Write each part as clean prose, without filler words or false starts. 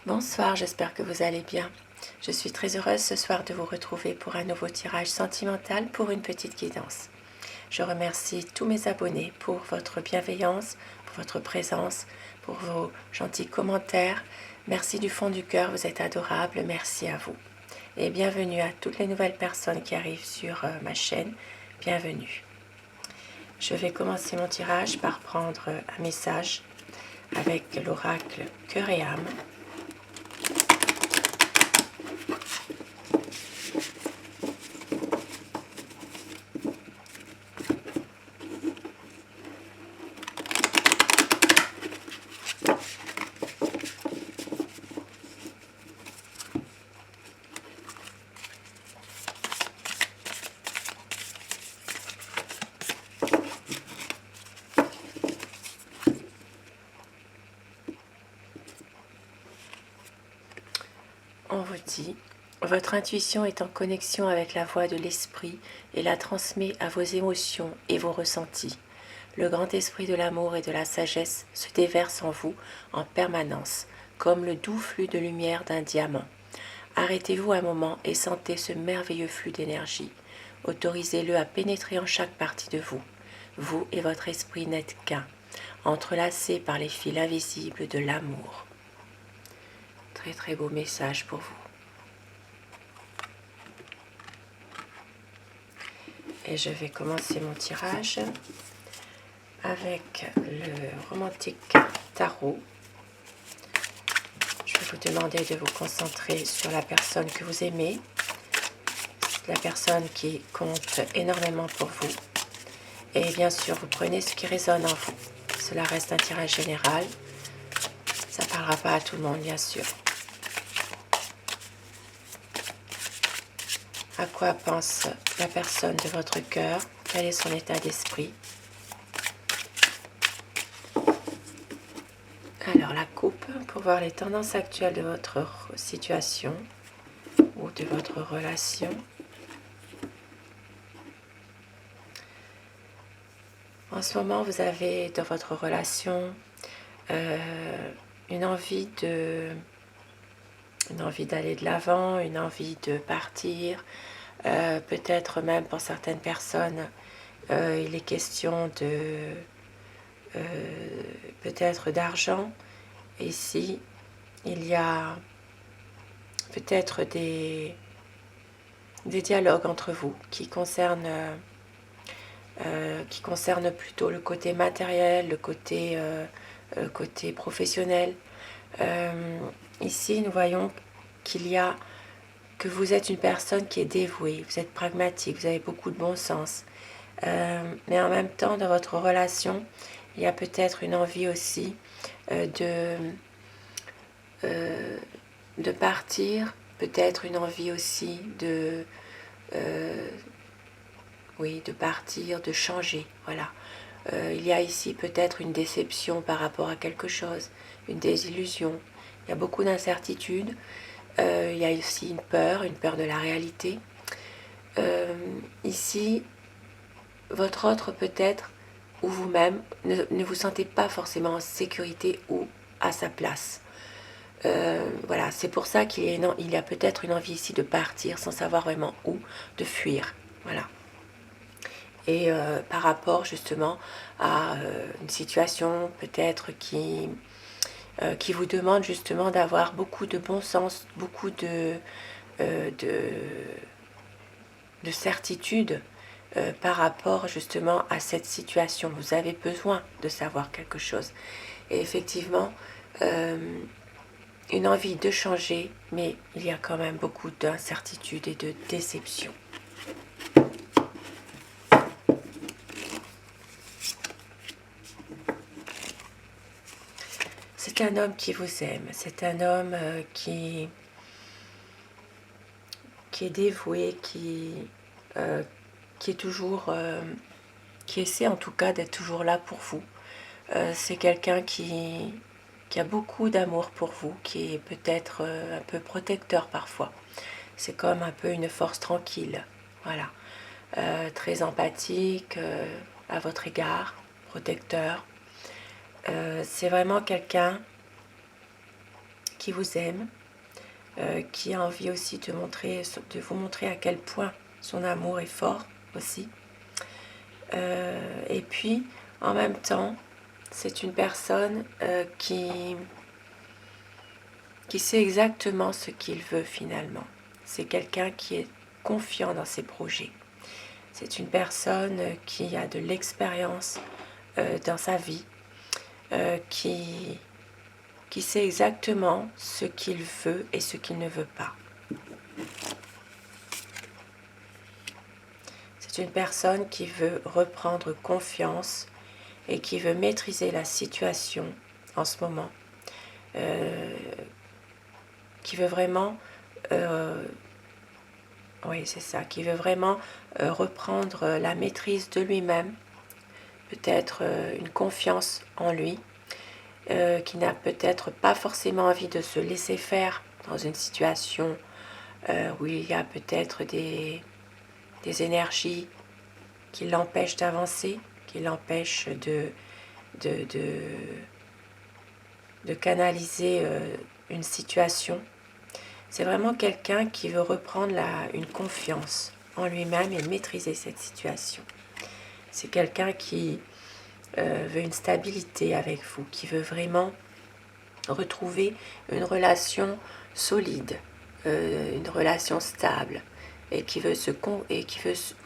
Bonsoir, j'espère que vous allez bien. Je suis très heureuse ce soir de vous retrouver pour un nouveau tirage sentimental pour une petite guidance. Je remercie tous mes abonnés pour votre bienveillance, pour votre présence, pour vos gentils commentaires. Merci du fond du cœur, vous êtes adorables, merci à vous. Et bienvenue à toutes les nouvelles personnes qui arrivent sur ma chaîne, bienvenue. Je vais commencer mon tirage par prendre un message avec l'oracle Cœur et âme. On vous dit, votre intuition est en connexion avec la voix de l'esprit et la transmet à vos émotions et vos ressentis. Le grand esprit de l'amour et de la sagesse se déverse en vous en permanence, comme le doux flux de lumière d'un diamant. Arrêtez-vous un moment et sentez ce merveilleux flux d'énergie. Autorisez-le à pénétrer en chaque partie de vous. Vous et votre esprit n'êtes qu'un, entrelacés par les fils invisibles de l'amour. Très très beau message pour vous. Et je vais commencer mon tirage avec le romantique tarot. Je vais vous demander de vous concentrer sur la personne que vous aimez, la personne qui compte énormément pour vous. Et bien sûr, vous prenez ce qui résonne en vous. Cela reste un tirage général. Ça ne parlera pas à tout le monde, bien sûr. À quoi pense la personne de votre cœur? Quel est son état d'esprit? Alors la coupe, pour voir les tendances actuelles de votre situation ou de votre relation. En ce moment, vous avez dans votre relation une envie d'aller de l'avant, une envie de partir. Peut-être même pour certaines personnes, il est question de peut-être d'argent. Ici, il y a peut-être des dialogues entre vous qui concernent plutôt le côté matériel, le côté professionnel. Ici, nous voyons que vous êtes une personne qui est dévouée, vous êtes pragmatique, vous avez beaucoup de bon sens. Mais en même temps, dans votre relation, il y a peut-être une envie aussi de partir, peut-être une envie aussi de partir, de changer. Voilà. Il y a ici peut-être une déception par rapport à quelque chose, une désillusion. Il y a beaucoup d'incertitudes. Il y a aussi une peur de la réalité. Ici, votre autre peut-être, ou vous-même, ne vous sentez pas forcément en sécurité ou à sa place. Voilà, c'est pour ça qu'il y a peut-être une envie ici de partir sans savoir vraiment où, de fuir. Voilà. Et par rapport justement à une situation peut-être qui vous demande justement d'avoir beaucoup de bon sens, beaucoup de certitude par rapport justement à cette situation. Vous avez besoin de savoir quelque chose. Et effectivement, une envie de changer, mais il y a quand même beaucoup d'incertitude et de déception. C'est un homme qui vous aime, c'est un homme qui est dévoué, qui est toujours, qui essaie en tout cas d'être toujours là pour vous. C'est quelqu'un qui a beaucoup d'amour pour vous, qui est peut-être un peu protecteur parfois. C'est comme un peu une force tranquille, voilà. Très empathique à votre égard, protecteur. C'est vraiment quelqu'un qui vous aime, qui a envie aussi de vous montrer à quel point son amour est fort aussi. Et puis, en même temps, c'est une personne qui sait exactement ce qu'il veut finalement. C'est quelqu'un qui est confiant dans ses projets. C'est une personne qui a de l'expérience dans sa vie, qui sait exactement ce qu'il veut et ce qu'il ne veut pas. C'est une personne qui veut reprendre confiance et qui veut maîtriser la situation en ce moment, qui veut vraiment, qui veut vraiment reprendre la maîtrise de lui-même, peut-être une confiance en lui, qui n'a peut-être pas forcément envie de se laisser faire dans une situation où il y a peut-être des énergies qui l'empêchent d'avancer, qui l'empêchent de canaliser une situation. C'est vraiment quelqu'un qui veut reprendre une confiance en lui-même et maîtriser cette situation. C'est quelqu'un qui veut une stabilité avec vous, qui veut vraiment retrouver une relation solide, une relation stable, et qui veut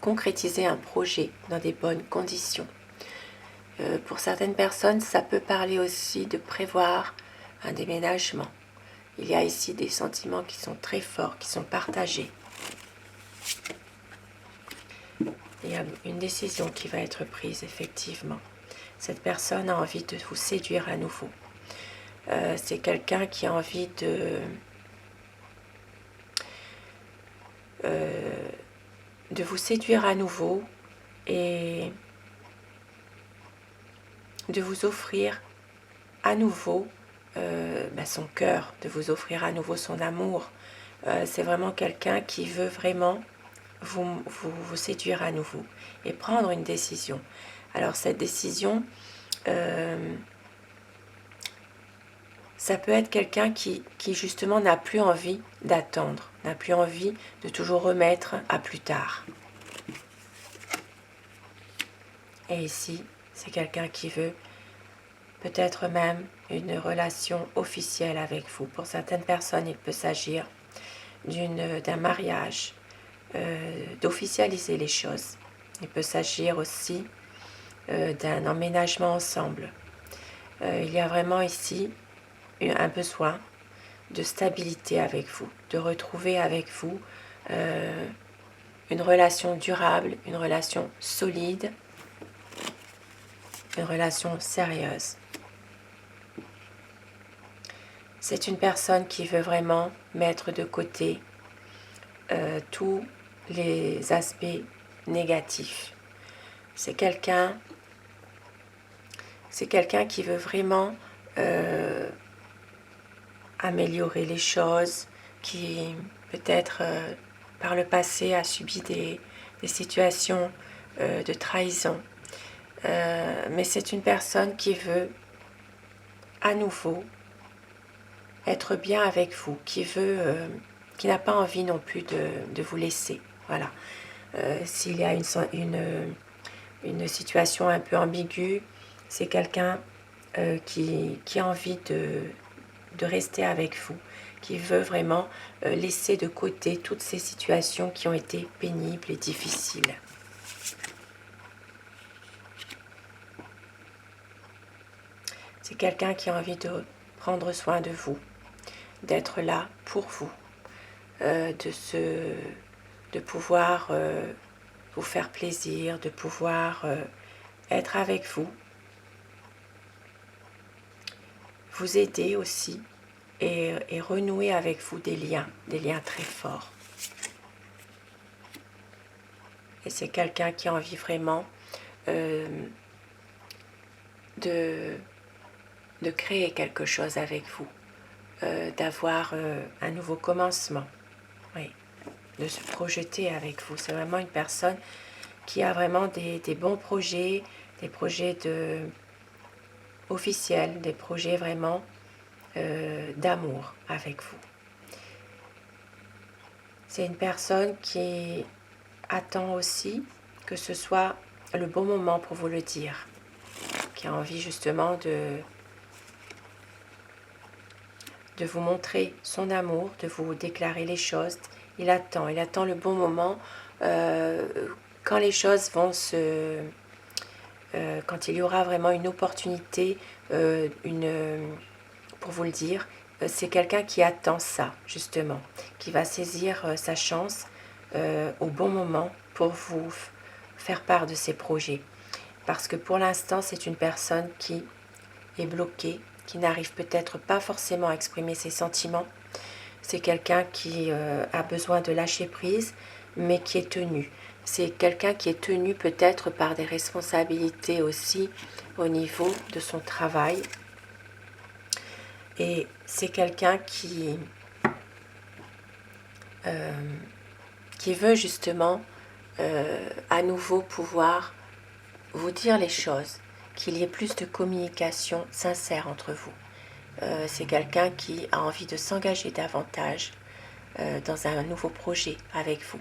concrétiser un projet dans des bonnes conditions. Pour certaines personnes, ça peut parler aussi de prévoir un déménagement. Il y a ici des sentiments qui sont très forts, qui sont partagés. Il y a une décision qui va être prise, effectivement. Cette personne a envie de vous séduire à nouveau. C'est quelqu'un qui a envie de vous séduire à nouveau et de vous offrir à nouveau son cœur, de vous offrir à nouveau son amour. C'est vraiment quelqu'un qui veut vraiment vous séduire à nouveau et prendre une décision. Alors cette décision, ça peut être quelqu'un qui justement n'a plus envie d'attendre, n'a plus envie de toujours remettre à plus tard. Et ici, c'est quelqu'un qui veut peut-être même une relation officielle avec vous. Pour certaines personnes, il peut s'agir d'un mariage, d'officialiser les choses. Il peut s'agir aussi d'un emménagement ensemble. Il y a vraiment ici un besoin de stabilité avec vous, de retrouver avec vous une relation durable, une relation solide, une relation sérieuse. C'est une personne qui veut vraiment mettre de côté tous les aspects négatifs. C'est quelqu'un qui veut vraiment améliorer les choses, qui peut-être par le passé a subi des situations de trahison. Mais c'est une personne qui veut à nouveau être bien avec vous, qui n'a pas envie non plus de vous laisser. Voilà. S'il y a une situation un peu ambiguë, c'est quelqu'un qui a envie de rester avec vous, qui veut vraiment laisser de côté toutes ces situations qui ont été pénibles et difficiles. C'est quelqu'un qui a envie de prendre soin de vous, d'être là pour vous, de pouvoir vous faire plaisir, de pouvoir être avec vous, vous aider aussi et renouer avec vous des liens très forts. Et c'est quelqu'un qui a envie vraiment de créer quelque chose avec vous, d'avoir un nouveau commencement, oui, de se projeter avec vous. C'est vraiment une personne qui a vraiment des bons projets, des projets officiels, des projets vraiment d'amour avec vous. C'est une personne qui attend aussi que ce soit le bon moment pour vous le dire, qui a envie justement de vous montrer son amour, de vous déclarer les choses. Il attend le bon moment quand les choses vont quand il y aura vraiment une opportunité, pour vous le dire, c'est quelqu'un qui attend ça, justement, qui va saisir sa chance au bon moment pour vous faire part de ses projets. Parce que pour l'instant, c'est une personne qui est bloquée, qui n'arrive peut-être pas forcément à exprimer ses sentiments. C'est quelqu'un qui a besoin de lâcher prise, mais qui est tenu. C'est quelqu'un qui est tenu peut-être par des responsabilités aussi au niveau de son travail. Et c'est quelqu'un qui veut justement à nouveau pouvoir vous dire les choses, qu'il y ait plus de communication sincère entre vous. C'est quelqu'un qui a envie de s'engager davantage dans un nouveau projet avec vous,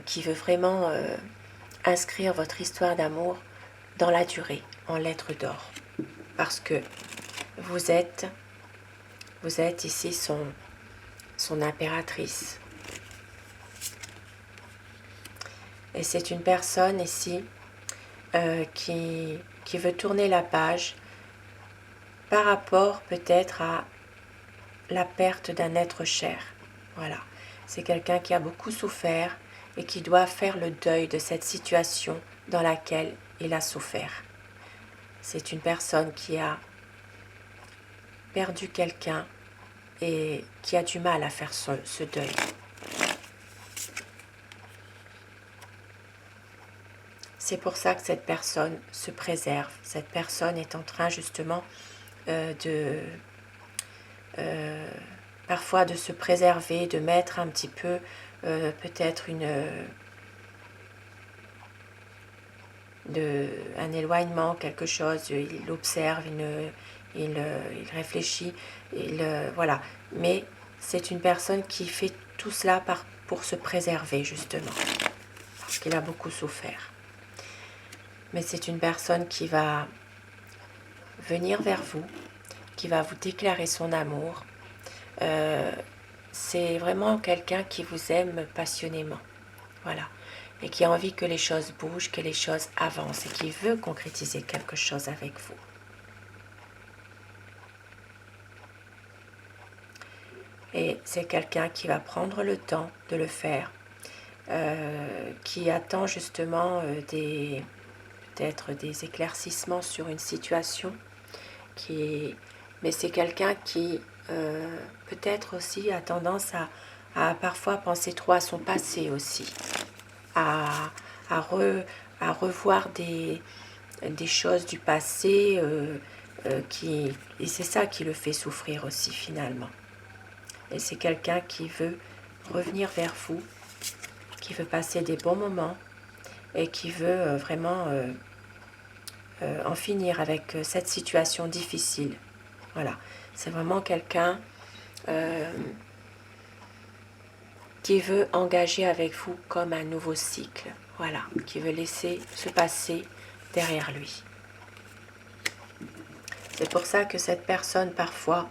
qui veut vraiment inscrire votre histoire d'amour dans la durée, en lettres d'or. Parce que vous êtes ici son impératrice. Et c'est une personne ici qui veut tourner la page par rapport peut-être à la perte d'un être cher. Voilà, c'est quelqu'un qui a beaucoup souffert et qui doit faire le deuil de cette situation dans laquelle il a souffert. C'est une personne qui a perdu quelqu'un et qui a du mal à faire ce deuil. C'est pour ça que cette personne se préserve. Cette personne est en train justement parfois de se préserver, de mettre un petit peu peut-être un éloignement, quelque chose. Il observe, il réfléchit, voilà. Mais c'est une personne qui fait tout cela pour se préserver justement, parce qu'il a beaucoup souffert. Mais c'est une personne qui va venir vers vous, qui va vous déclarer son amour. C'est vraiment quelqu'un qui vous aime passionnément, voilà, et qui a envie que les choses bougent, que les choses avancent, et qui veut concrétiser quelque chose avec vous. Et c'est quelqu'un qui va prendre le temps de le faire, qui attend justement peut-être des éclaircissements sur une situation, mais c'est quelqu'un qui peut-être aussi a tendance à parfois penser trop à son passé aussi, à revoir des choses du passé et c'est ça qui le fait souffrir aussi finalement. Et c'est quelqu'un qui veut revenir vers vous, qui veut passer des bons moments et qui veut vraiment en finir avec cette situation difficile. Voilà, c'est vraiment quelqu'un qui veut engager avec vous comme un nouveau cycle. Voilà, qui veut laisser se passer derrière lui. C'est pour ça que cette personne parfois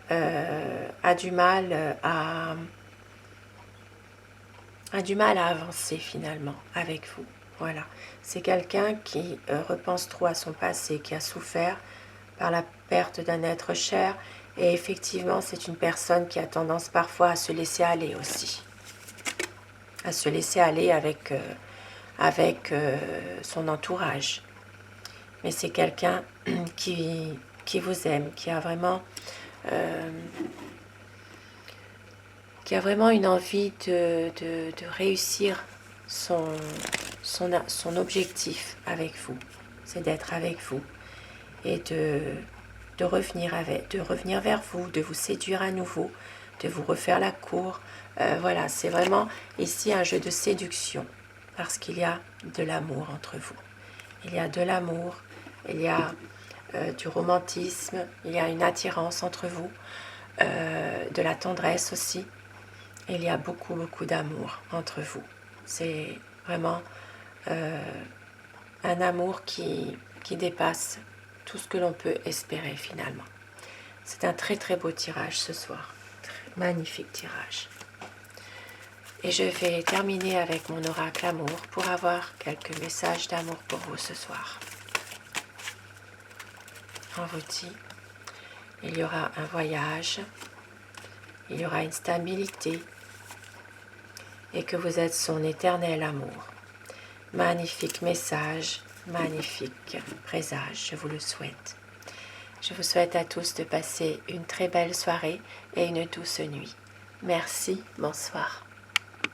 a du mal à avancer finalement avec vous. Voilà, c'est quelqu'un qui repense trop à son passé, qui a souffert par la perte d'un être cher, et effectivement c'est une personne qui a tendance parfois à se laisser aller aussi, à se laisser aller avec son entourage. Mais c'est quelqu'un qui vous aime, qui a vraiment une envie de réussir son objectif avec vous. C'est d'être avec vous et de revenir vers vous, de vous séduire à nouveau, de vous refaire la cour. Voilà, c'est vraiment ici un jeu de séduction, parce qu'il y a de l'amour entre vous. Il y a de l'amour, il y a du romantisme, il y a une attirance entre vous, de la tendresse aussi. Il y a beaucoup, beaucoup d'amour entre vous. C'est vraiment un amour qui dépasse tout ce que l'on peut espérer finalement. C'est un très très beau tirage ce soir. Magnifique tirage. Et je vais terminer avec mon oracle amour pour avoir quelques messages d'amour pour vous ce soir. On vous dit, il y aura un voyage, il y aura une stabilité et que vous êtes son éternel amour. Magnifique message, magnifique présage, je vous le souhaite. Je vous souhaite à tous de passer une très belle soirée et une douce nuit. Merci, bonsoir.